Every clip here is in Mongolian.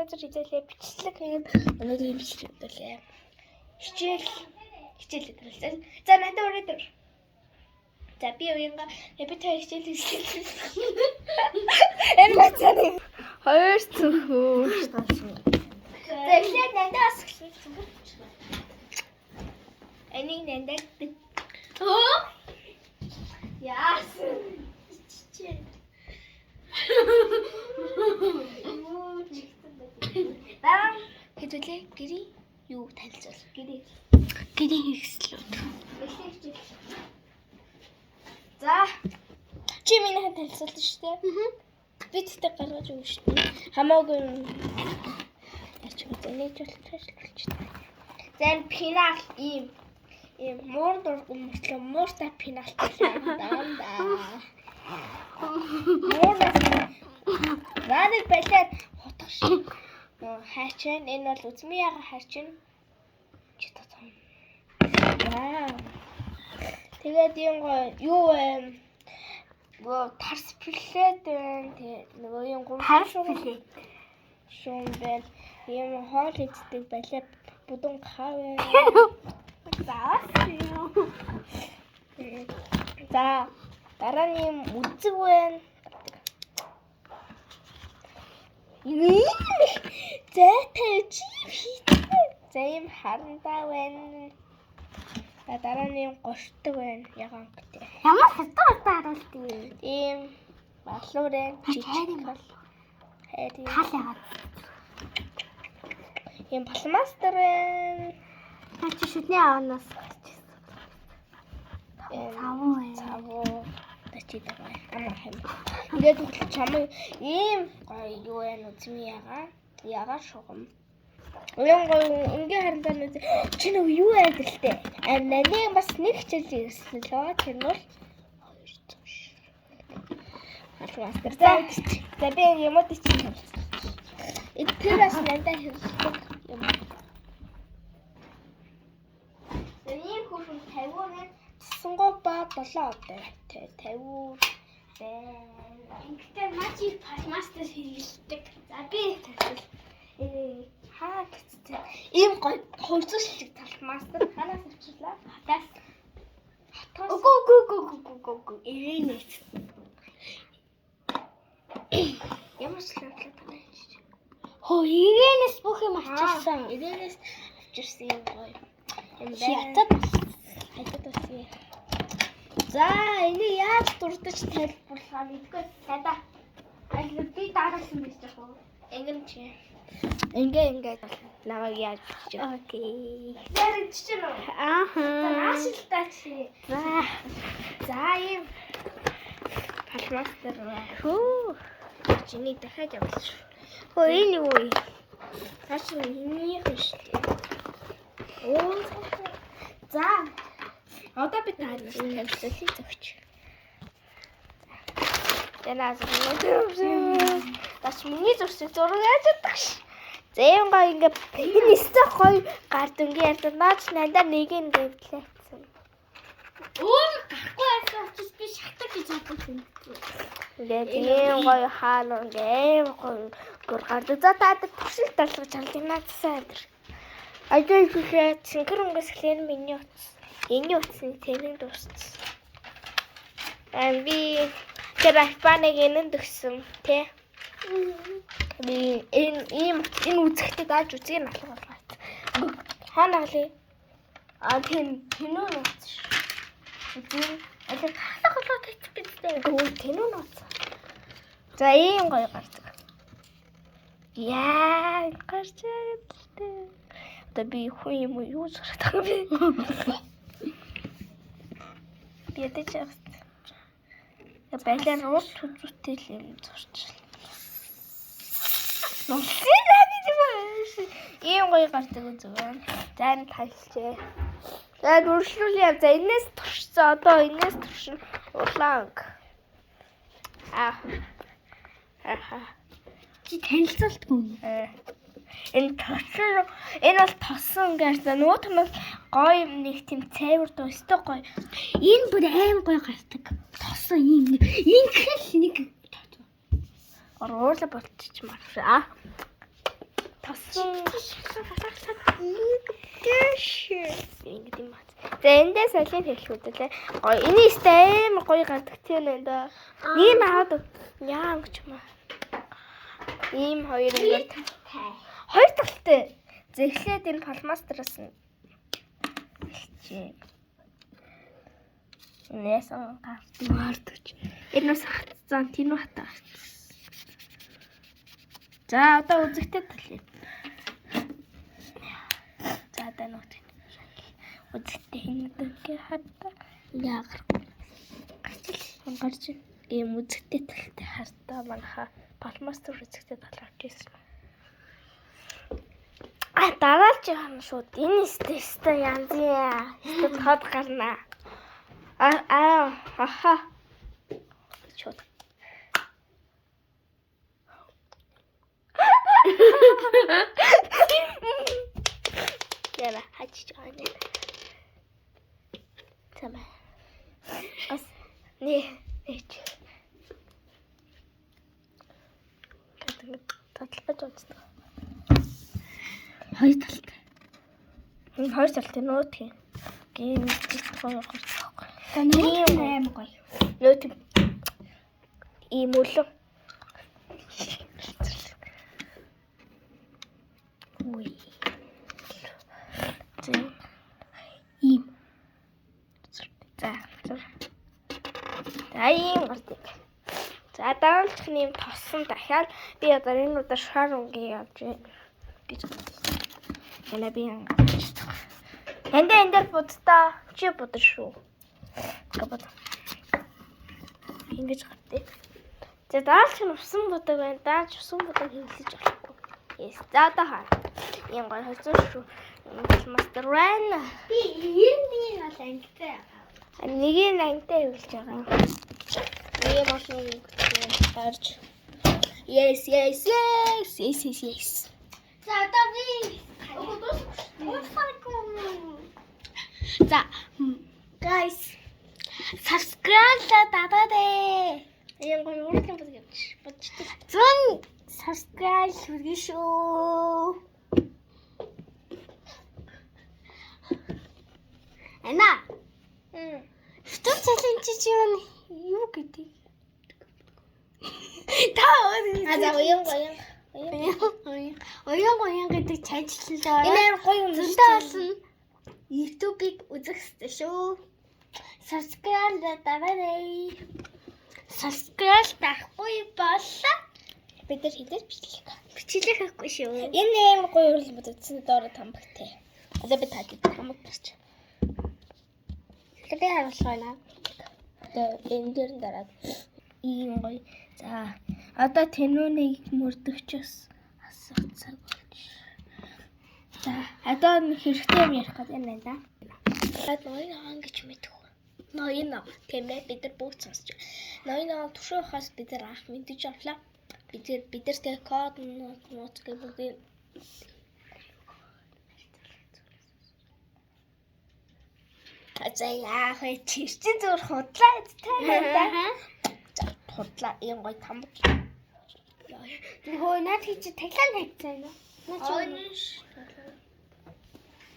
газар хизээлээ бичлэг хийгээд өнөөдөр бичлэг өгдөлээ. Хичээл өдрөлцөл. За надад өрөөдөр. За би уянга би тэр хичээл хийсэн. Энэ бацаа. Хоёр цөхөө. За эхлээд надаас эхэлсэн. Энийг нандаа. Оо. Яасан. Баа хэдүүлээ гэрий юу танилцуул гэрий хэрэгслүүд. За чи минийхэн танилцуулсан шүү дээ. Би тэгтээ гаргаж өгнө шүү дээ. Хамаагүй яч мэдээ нэг жил ташлуулж байна. Зэн пинал ийм муур дургуй мөртлөө мууртай пинал даа. Надад балиад хотох шиг. Хайчин энэ бол үзмияга хайчин. Чи тоо. Вау. Тэгээд юм юу вэ? Тарс плет байна. Тэгээд нөгөө юм тарс плет. Шум байна. Ийм хоол иддэг балиад будун хав байна. За дараа нь юм үзэг байна. За тавьж хийдэг. За юм харандаа байна. Дараа нь юм гортог байна. Ягаан гэдэг. Ямар хатаа харуулт юм. Ийм балуурын жижиг бол. Хайр. Тал ягаад. Ийм пластер байна. Чи шүдний аанаас гарчихсан. Цавуу тачидаг бай. Ама хэм. Ингээд чамаа ийм гоё юу вэ үзмияга. Яга шугам. Уян гоё ингээ харандаа нүд чи нэг юу айдэлтэй. Нэг бас нэг хичээл ирсэн лөө. Тэр нь бол 200. Мастер. За би юмуд чинь. Тэр бас надад хэлдэг юм. Ийм хөрхөн 50-аар цэсэнгоо ба 7 одоо 50 байна. Ингээд мачи мастер хийлдэг. За би хаа гэсэн ийм гоё хувцас шиг талт мастер ханаас авчлаа. Хатаас. Үгүй. Ирэнэс. Ямар слэвлээ байна. Хөө ирэнэс бүх юм авчирсан. Ирэнэс авчирсан юм гоё. Хятад үсээ. За энийг яаж дурдж тайлбарлахаа мэдгүй. Тада. Аль би дараасан биш яг. Ингэн чи. Ингээд намайг яаж чи. Окей. Яриж чинь үү? Ааха. Наашилтаа чи. За юм. Палмастер. Хөө. Чиний дахиад явуулж. Хөө энэ юу вэ? Хаш миний хөштэй. Оо. За. Одоо би тань хэлцээ зөвч. Янаас нь бас миний зурсыг зураг яадаг ш. Зээнгаа ингээ энэ өстө гоё гард ингээ ярьдаг. Наач надаа нэг нь дэвлээсэн. Өөр гарахгүй байсан учраас би шатдаг гэж бодсон. Тэгээд ийм гоё хаал ингээ гоё гард. За таад туршил талгаж алдаг наадсан энэ. Ажил хийхэд синхронгос хэлэн миний утас. Энэ утасны тэмдэг дууссан. Би тэр альбаныг энэнд өгсөн тий. Би энэ үзэхтэй дааж үзгийг алга болгоо. Хаана галээ? Тэнүү нууц. Үзэн алга халахлаа тэцбэдтэй. Гүү тэнүү нууц. За ийм гоё гардаг. Яа, гарчээ. Одоо би хүн юм уу юу зурдаг бэ? Би ядаж яах вэ? Байлаар уус түзүүтэй л юм зурчих. Нууцлаа гэж байна. Ийм гоё гардаг зүгээр. За энэ талчээ. За үргэлжлүүлээ. За энэс туршсан. Одоо энэс туршин улаанг. Чи танилцуултгүй. Энэ бол тосон гэж нөгөө томог гоё нэг тийм цайвар дуустай гоё. Энэ бүр аим гоё гардаг. Тосон ингээл нэг Ороола болчих маршаа. Ингэдэг юм бат. За эндээс солийн хэлхүүдээ гоё. Эний сте амар гоё гадагт юм байна да. Ийм аваад яа гэж юм аа. Ийм хоёр ингээд хоёр талтай. Зэглээд энэ палмастераас нь хэлчихээ. Нээсэн гартмаарч. Энэс хатцсан тэн бата. За одоо үзэгтэй тал. За танууд. Үзэгтэй хинэдэг хатта яагар. Гарч ийм үзэгтэй талтай хартаа манайха палмастер үзэгтэй тал авч ирсэн. Дараалж байгаа нь шууд энэ стэйстэ янз яа. Стэйт хад гарна. Аха. Шууд. Яна хачиж байгаа юм. Тамаа. Ас nee. Татлаж үзтээ. Хоёр талтай. Энэ хоёр талтай нөтгий. Гин гоё гоё. Таны аим гоё. Нөт ийм үлэн. Ой. Ийм. За. Ийм гардаг. За дараалах нэм тосон дахиад би одоо энэ удаа шар өнгийн явж гэж бодлоо. Яна би ингэж таа. Эндээ будтаа чи будр шүү. Габад. Ингэж гартыг. За дараалах нь усан будаг байна. Дааж усан будаг хэвлэж болохгүй. Yes. За одоо хаа. Ийм гой хойцоо шүү. Мастер байна. Би энэ бол ангитай. Нэг нь ангитай хэвлэж байгаа. Ийм болсон гарч. Yes. За одоо би За guys subscribe дадаа. Ийм гой уралдан бод гэж бодчих. 100 subscribe хүргэн шүү. Ана. Что challenge юу гэдэг? За уян гэдэг чанжиллаа. Энэ амар гоё юм шүү. Болно. YouTube-ыг үзэх хэрэгтэй шүү. Subscribe даваарай. Subscribe дахгүй боллоо. бид нар хідээр Бичлэх хэрэггүй шүү. Энэ амар гоё урал бодсон доороо тамбагтай. Одоо би таад тамбаг тарч. Би харуулна. Тэгээ энэ дээр дараад ийм гоё. За одоо тэнүүнийг мөрдөгчөөс асуух цаг болж. За одоо хэрэгтэй юм ярих гэдэг юм байна да. Тэгээд ноён аан гэж мэдэх. Ноён аа тийм ээ бид нар бүгд сонсч. Ноён аа туршихаас бид нар анх мэдэж авлаа. Бид нар тэгээ код нууц гэх бүгд за яах вэ? Чи зүгээр худлаа эдтэй байна. Худлаа ийм гоё тамбаг. Хөө наад чи таглаа хайцсан юм. Ойш.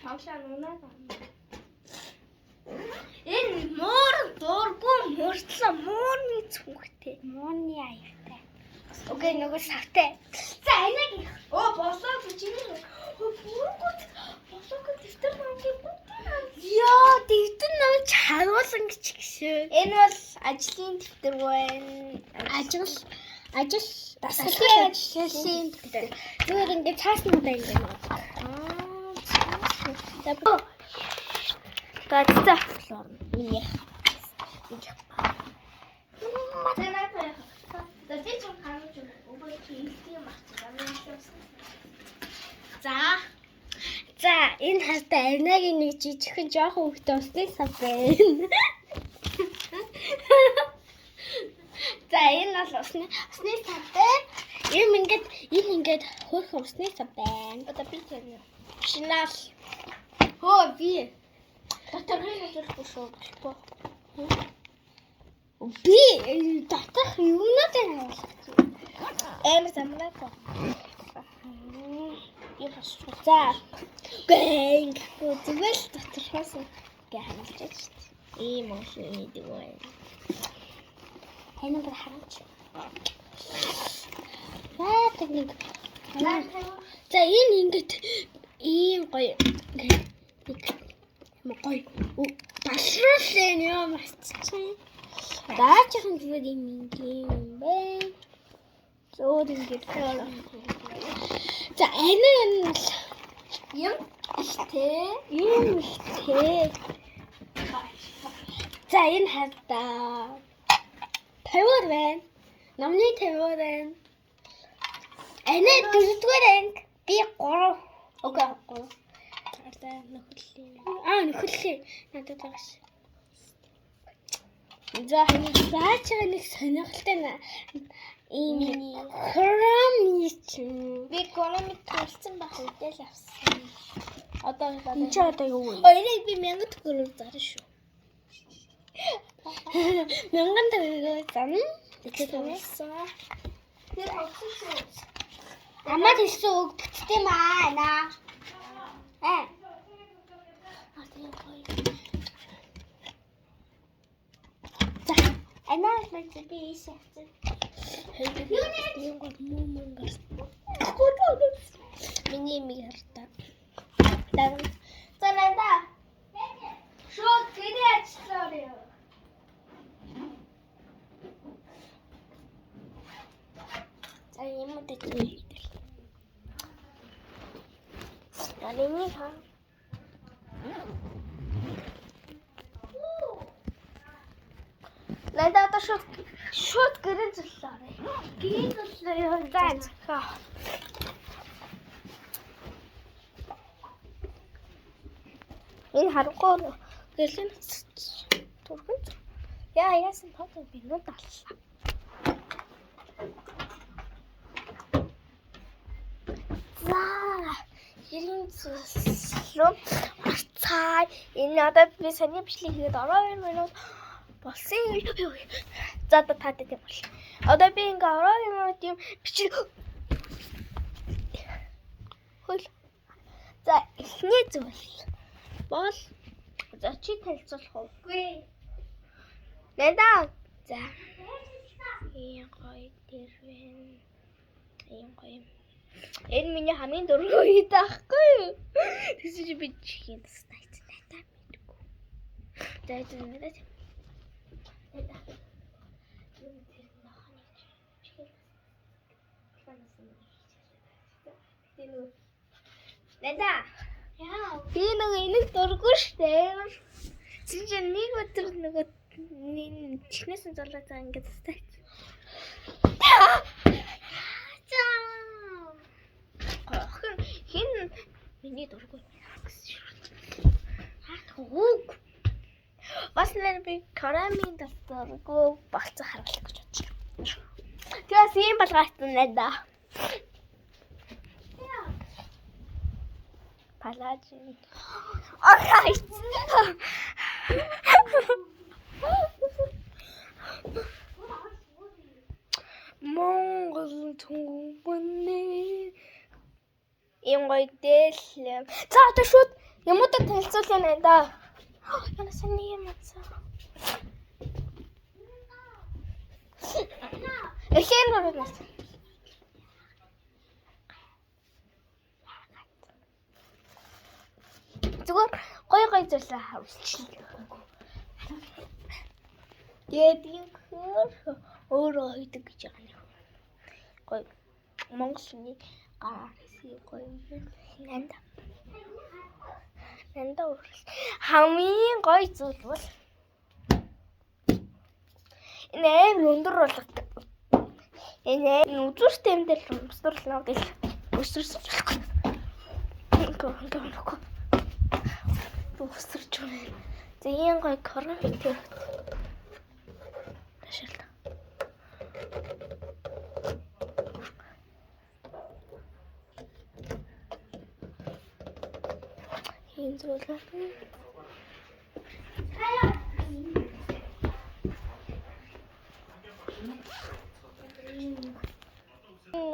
Тавшаа нунаа. Энэ мөр дургу мөртлөө мөрний цүнхтэй. Мууны аятай. Окей нөгөө савтай. За энэг болоо бичнэ. Бүргүүд болоо дэвтэр намгийн Яа, дэвтэр нам чаруулсан гिचгшээ. Энэ бол ажлын дэвтэр байна. Ажил дасгалын ажлын дэвтэр. Зүгээр ингээд цаасан удаа ингээд. Гацтай флор. Ийм. За, энэ хартаа анагийн нэг жижигхэн жоохон хөвгтэй усны сав байна. За, энэ бол усны сав байна. Энэ ингээд хөөрхөн усны сав байна. Одоо би тэр Шинал. Хөө би. доторхыг ажиллахгүй шүү. Би доторх юунаас амар замнаа. юм асуух. За. Гэнг. Зүгээр л доторхоос гээ ханалж байгаа шүү дээ. Ийм олон мэдээ байна. Хэнэ бүр хараач. Нэг. За энэ ингээд ийм гоё. Гоё. Балруулсан юм асчих. Даачихын зүгээр юм бэ. Зөөр ингээд. За энэ бол юм ихтэй. Ийм ихтэй. За энэ хадаа. Тавиар байна. Номны тавиар байна. Энэ дөрөвдүгээр анги. Би 3. Окей 3. Ардаа нөхөрлөө. Нөхөрлөө. Надад байгаш. За заачаа нэг сонирхолтой ийм хромич. Би гономит төрсэн байх үедээ л авсан. Одоо энэ ч одоо юу вэ? Энийг би 1000 төгрөгөөр зарна шүү. 1000 төгрөгөөр зарна. Тэгсэн. Тэр авсан. Амаа хэлсэн үг бүттэй маа наа. За анаа л би ийшээ. Юуны гол мөнгөс. Миний мигэртаа. За нанда. Шууд гэрээ ачлаа. За юм уу дээ. Алины ха. Нанда та шууд гэрээ зуллаа. Гэрээ зуллаа дан. Энэ харахгүй гэрлэн турхан. Яасан фото бинууд аллаа. За хэрийн цэслүү цай энэ одоо би саний бичлэг хийгээд 12 минут болсон. За одоо таатай тийм бол. Одоо би ингээ 12 минут юм бичлэг хөл. За эхний зүйл бол за чи танилцуулах уу? Үгүй. Нэнда. За. Ийм гоё дэрвэн. Ийм гоё. Энэ миний хамгийн дургүй үед байхгүй юу? Тэгсэн чи би чихийн тастай надаа мэдгүй. За энэ надад. Надаа. Юу тэр наханы чихээ. Надаа. Яа. Би нэг энийг дургүй штэ. Чи нэг өдөр нөгөө чихнээс нь зарлаа за ингээд тастай. Хин миний дургүй гэсэн шүү. Үг. Бас нэр би карамин дургүй болцоо харуулах гэж бодчих. Тэгээс юм болгосон надаа. Палажи. Окей. Монгол түмний юм гоё дээл. За одоо шууд юмудаа танилцуулъя надаа. Яна саний юм атсан. Эхлэн нэрнэс. Зүгээр гоё зүйлээ харуулчихъя. Дэдийн хөр өөрөө хийдэг гэж байгаа юм. Гоё Монголын гар хэсэг гоё юм. Нанда үргэлж хамгийн гоё зүйл бол энэ өндөр болгодог. Энэ үзүүртэй юм дээр өмсөрлөө гэл өсөрсөн болохгүй. Гоо. Өсөрч байна. За ийм гоё коромит. Ташаалта. Ийм зүйлээ.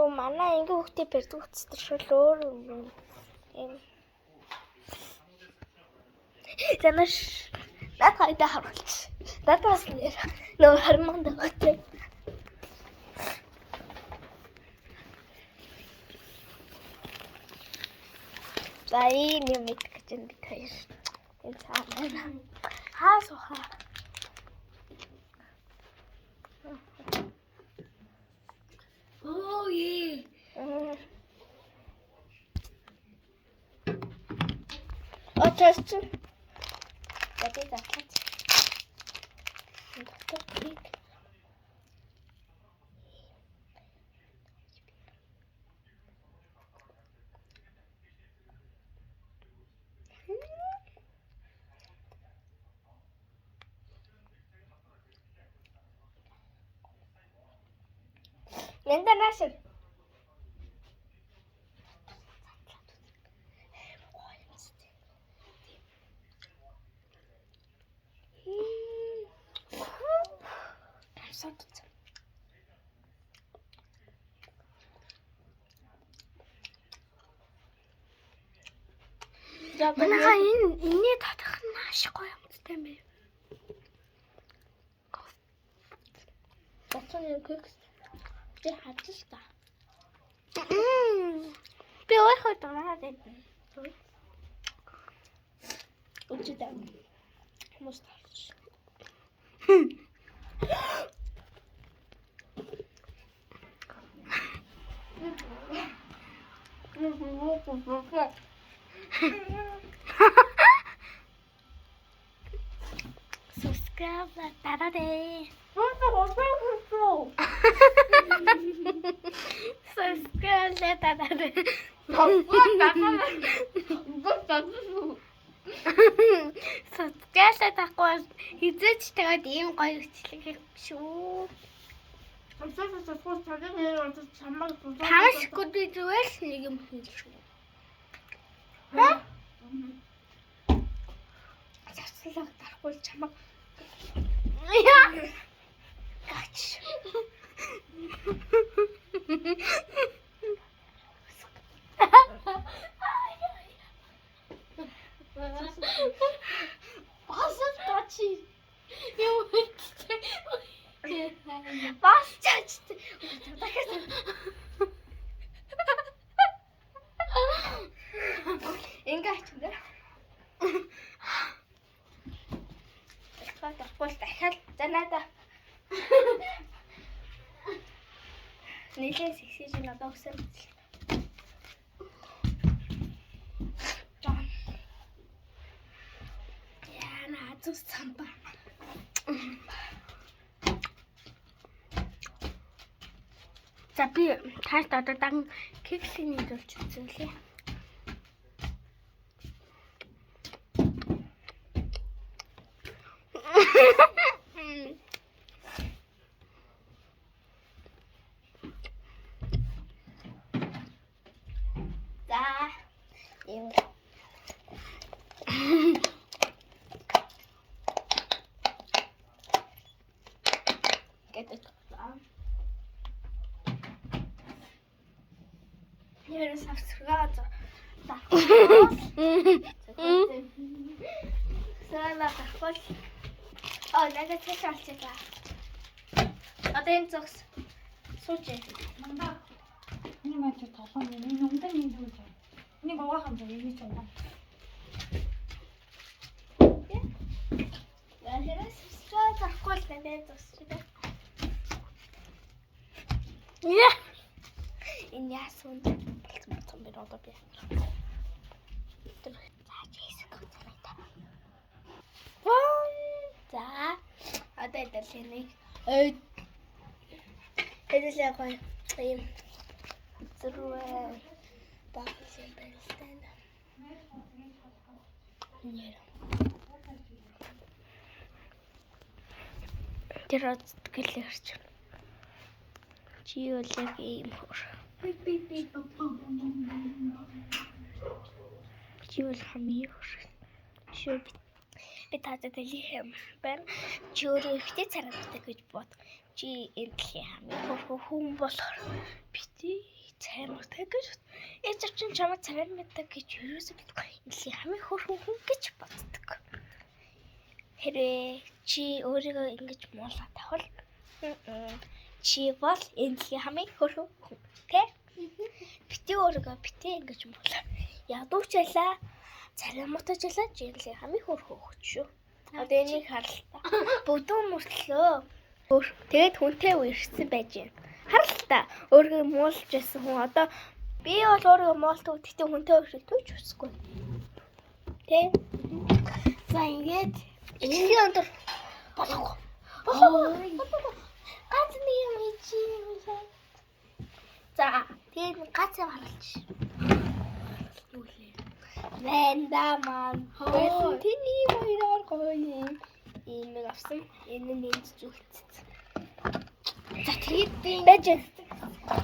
Юу манай ингээ хүүхдээ бэрдэг утастай шул өөр юм. Танаш над хайда харуулж. Надаас нэр нөө харманд өгтэй. За ийм юм гэж би таяш. Энэ цаана. Хаасуха. Oh yeah. Оточ. Тэтэй затлаач. Доктор клик. International. Манайхаа энэний татах нь маш гоё юмтай юм байна. Бацны кекс. Тэ хатчих та. Би ойрхон дураад байна. Үчидэ. Мустарч. Subscribe тараарэ. Subscribe тараарэ. Subscribe тахгүй хизээч тэгээд ийм гоё бичлэг шүү. Тамаш секунд зүгээр л нэг юм хийл шүү. Завцлаг тарахгүй чамаг. Яа. Гач. Баст тачи. Юу хийх. Бас чач. Ингээд ч нэ. Дахиад дахиад за надаа. Нэлээд сексиж надад өгсөн. Яа наа самба. За би тааш одоо дан кексийг нийлүүлж үзүүлээ. За. Юм. Гэдэг. Ярас авсгаа за. Сала тахвал. Надад цэш алчаа. Одоо энэ зогс. Сууж. Мандаа. Нэг мэж толгой нэг юмтай нэг дүүж. Нэг угаахан зав хийж байгаа. Ярас авсгаа тахвал надад зогс. Яа. Энэ яасан болсон бэ одоо би. За одоо эдэлэнийг эдэлээ гоё юм зүрхээ багс юм байна. Нэр. Тэр гэлэрч. Чи үлэг юм хөр. Чи үл хамгийн хөр. Шүп. Би таатай юм байна. Чи өөрөө ихтэй царайтай гэж бод. чи энэ дэлхийн хамгийн хөрхөн хүн болохоор бити цаймагтай гэж ээж чинь чамд царай мэддэг гэж юусоо битгүй энэ дэлхийн хамгийн хөрхөн хүн гэж боддог. Хэрвээ чи өөрийгөө ингэж муулаад тавал чи бол энэ дэлхийн хамгийн хөрхөн хүн тий? Бити өөрийгөө бити ингэж муулаа. Ядуучайлаа царай мутажлаа чи энэ дэлхийн хамгийн хөрхөн хүн шүү. Одоо энийг харалтаа. Бүдүүн мөртлөө. Тэгээд хүнтэй үерхсэн байж байна. Харалтаа. Өөрийгөө муулж байсан хүн одоо би бол өөрийгөө муулдаг гэхдээ хүнтэй үерхэх түүч хүсэхгүй. Тэ? За ингээд Эцгийн өндөр болохгүй. ганц нэг юм хийчихээ. За, тэгээд гац юм харуулж. Юу лээ? Вэнда маань. Хөөе. Тэний хоёроор гоё юм авсан. Энэ нь энд зүгтсэн. За тэгээд би Бэж.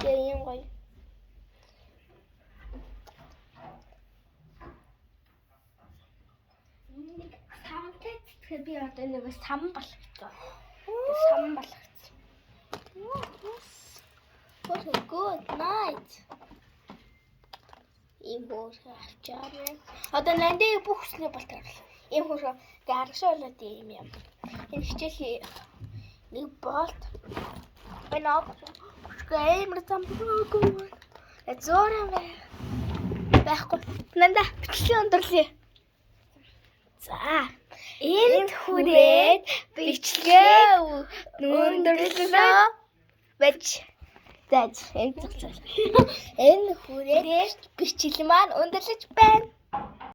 Тэгээ юм гоё. самтай тэгэхээр би одоо нэг сам болгоцоо. Сам болгоцсон. What a good night. Ийм хөөрхөн авчаарай. Одоо нандыг бүх хүснээ болтол. Ийм хөөрхөн гаргашуулаад ийм юм. Энэ хичээлийн нэг болт. Энэ амар замбаагүй. Зөөрэн байхгүй. Нанда бичлэн өндөрлөе. За, энд хүрээд бичлэгээ өндөрлөө. Бэж. Заж, энэ зөв. Энэ хүрээд бичлэг маань өндөрлөж байна.